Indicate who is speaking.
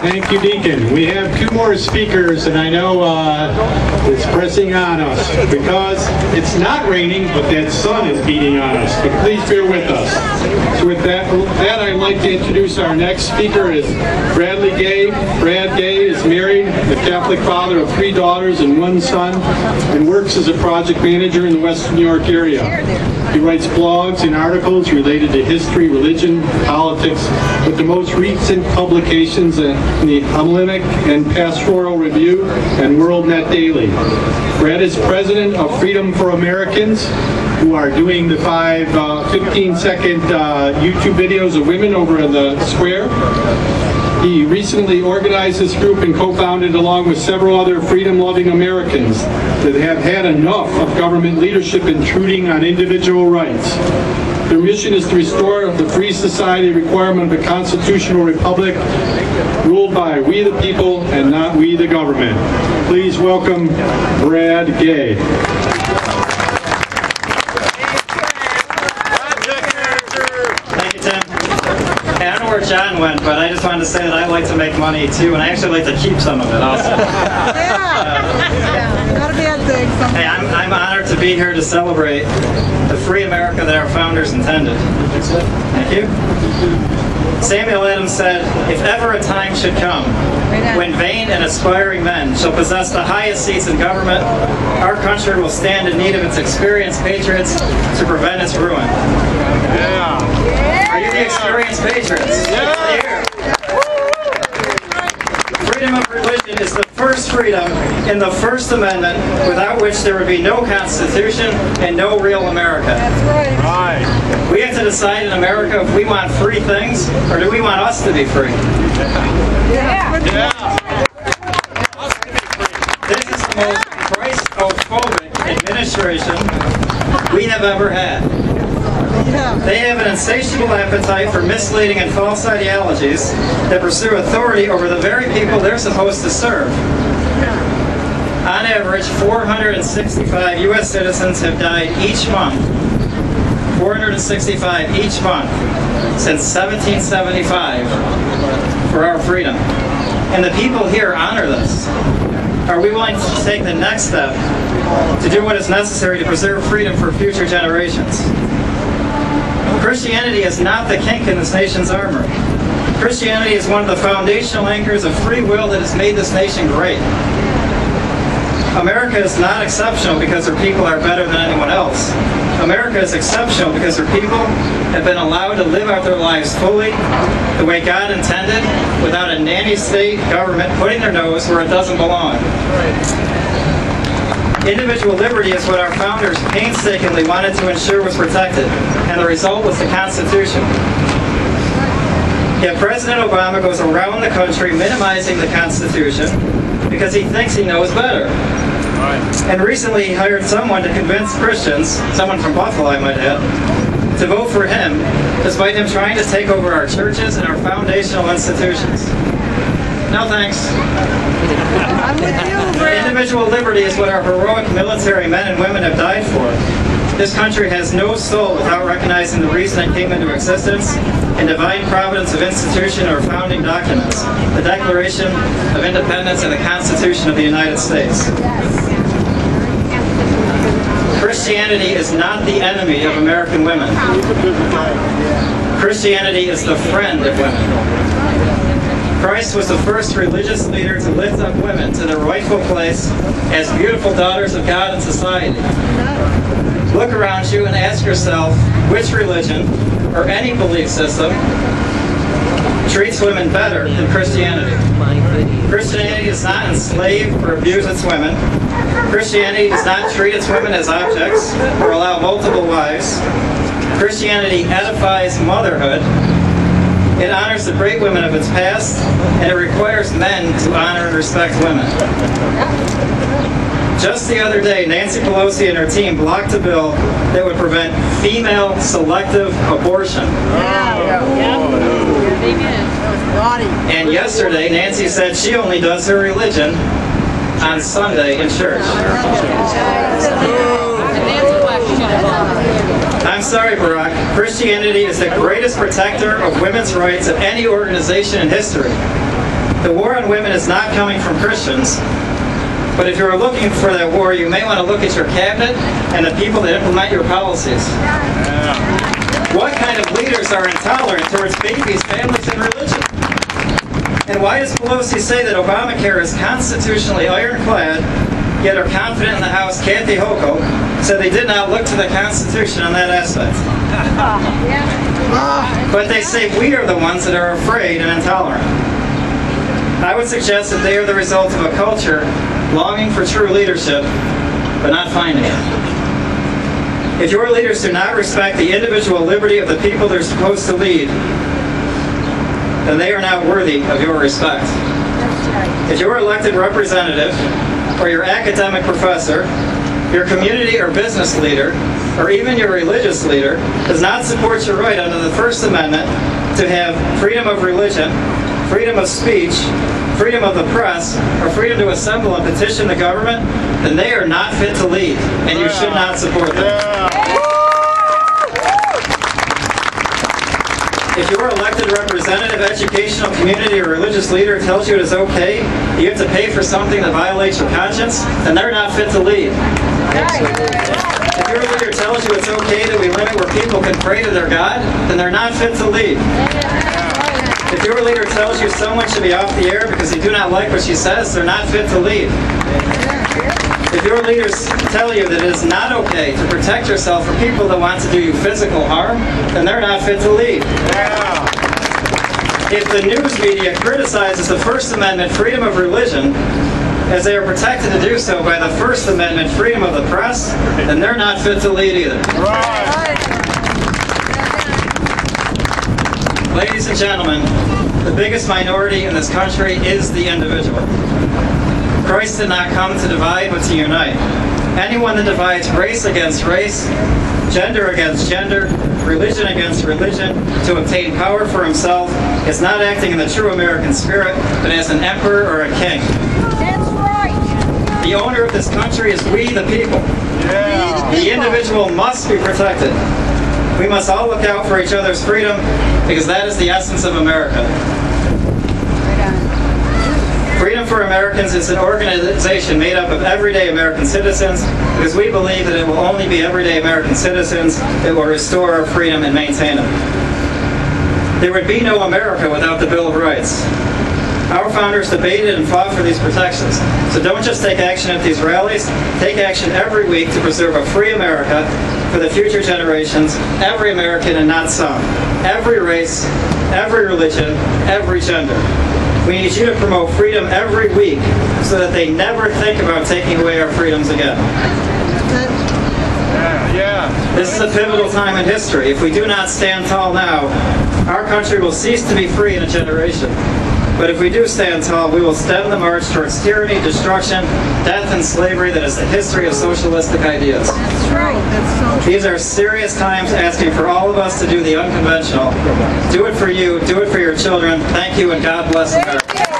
Speaker 1: Thank you, Deacon. We have two more speakers, and I know it's pressing on us because it's not raining, but that sun is beating on us. But please bear with us. So with that, I'd like to introduce our next speaker is Bradley Gay. Brad Gay is married, the Catholic father of 3 daughters and 1 son, and works as a project manager in the Western New York area. He writes blogs and articles related to history, religion, politics, with the most recent publications in the Homilimic and Pastoral Review and WorldNet Daily. Brad is president of Freedom for Americans, who are doing the 15-second YouTube videos of women over in the square. He recently organized this group and co-founded along with several other freedom-loving Americans that have had enough of government leadership intruding on individual rights. Their mission is to restore the free society requirement of a constitutional republic ruled by we the people and not we the government. Please welcome Brad Gay.
Speaker 2: Thank you, Tim. Hey, I don't know where John went, but I just wanted to say that I like to make money too, and I actually like to keep some of it also.
Speaker 3: Gotta be a dig.
Speaker 2: Hey, I'm honored to be here to celebrate the free America that our founders intended. Thank you. Samuel Adams said, "If ever a time should come when vain and aspiring men shall possess the highest seats in government, our country will stand in need of its experienced patriots to prevent its ruin." Are you the experienced patriots? Here. Freedom of religion is the first freedom in the First Amendment, without which there would be no Constitution and no real America.
Speaker 3: That's right.
Speaker 2: We have to decide in America if we want free things or do we want us to be free. This is the most Christophobic administration we have ever had. They have an insatiable appetite for misleading and false ideologies that pursue authority over the very people they're supposed to serve. On average, 465 U.S. citizens have died each month. 465 each month since 1775 for our freedom. And the people here honor this. Are we willing to take the next step to do what is necessary to preserve freedom for future generations? Christianity is not the kink in this nation's armor. Christianity is one of the foundational anchors of free will that has made this nation great. America is not exceptional because her people are better than anyone else. America is exceptional because her people have been allowed to live out their lives fully, the way God intended, without a nanny state government putting their nose where it doesn't belong. Individual liberty is what our founders painstakingly wanted to ensure was protected, and the result was the Constitution. Yet President Obama goes around the country minimizing the Constitution because he thinks he knows better. And recently he hired someone to convince Christians, someone from Buffalo I might add, to vote for him, despite him trying to take over our churches and our foundational institutions. No thanks.
Speaker 3: I'm with you, Brad.
Speaker 2: Individual liberty is what our heroic military men and women have died for. This country has no soul without recognizing the reason it came into existence and divine providence of institution or founding documents, the Declaration of Independence and the Constitution of the United States. Christianity is not the enemy of American women. Christianity is the friend of women. Christ was the first religious leader to lift up women to their rightful place as beautiful daughters of God in society. Look around you and ask yourself which religion or any belief system treats women better than Christianity. Christianity does not enslave or abuse its women. Christianity does not treat its women as objects or allow multiple wives. Christianity edifies motherhood. It honors the great women of its past, and it requires men to honor and respect women. Just the other day, Nancy Pelosi and her team blocked a bill that would prevent female selective abortion. And yesterday, Nancy said she only does her religion on Sunday in church. I'm sorry, Barack. Christianity is the greatest protector of women's rights of any organization in history. The war on women is not coming from Christians, but if you're looking for that war, you may want to look at your cabinet and the people that implement your policies. What kind of leaders are intolerant towards babies, families, and religion? And why does Pelosi say that Obamacare is constitutionally ironclad, yet are confident in the House, Kathy Hochul, said they did not look to the Constitution on that aspect? But they say we are the ones that are afraid and intolerant. I would suggest that they are the result of a culture longing for true leadership, but not finding it. If your leaders do not respect the individual liberty of the people they're supposed to lead, then they are not worthy of your respect. If your elected representative, or your academic professor, your community or business leader, or even your religious leader, does not support your right under the First Amendment to have freedom of religion, freedom of speech, freedom of the press, or freedom to assemble and petition the government, then they are not fit to lead, and you should not support them. If your elected representative, educational, community, or religious leader tells you it is okay, you have to pay for something that violates your conscience, then they're not fit to lead. If your leader tells you it's okay that we limit where people can pray to their God, then they're not fit to lead. If your leader tells you someone should be off the air because you do not like what she says, they're not fit to lead. If your leaders tell you that it is not okay to protect yourself from people that want to do you physical harm, then they're not fit to lead. If the news media criticizes the First Amendment freedom of religion, as they are protected to do so by the First Amendment freedom of the press, then they're not fit to lead either. Ladies and gentlemen, the biggest minority in this country is the individual. Christ did not come to divide, but to unite. Anyone that divides race against race, gender against gender, religion against religion, to obtain power for himself, is not acting in the true American spirit, but as an emperor or a king.
Speaker 3: That's right.
Speaker 2: The owner of this country is we, the people. The individual must be protected. We must all look out for each other's freedom, because that is the essence of America. Freedom for Americans is an organization made up of everyday American citizens, because we believe that it will only be everyday American citizens that will restore our freedom and maintain it. There would be no America without the Bill of Rights. Our founders debated and fought for these protections. So don't just take action at these rallies, take action every week to preserve a free America for the future generations, every American and not some, every race, every religion, every gender. We need you to promote freedom every week so that they never think about taking away our freedoms again. This is a pivotal time in history. If we do not stand tall now, our country will cease to be free in a generation. But if we do stand tall, we will stem the march towards tyranny, destruction, death, and slavery that is the history of socialistic ideas.
Speaker 3: That's right. That's so
Speaker 2: These are serious times asking for all of us to do the unconventional. Do it for you, do it for your children. Thank you, and God bless America.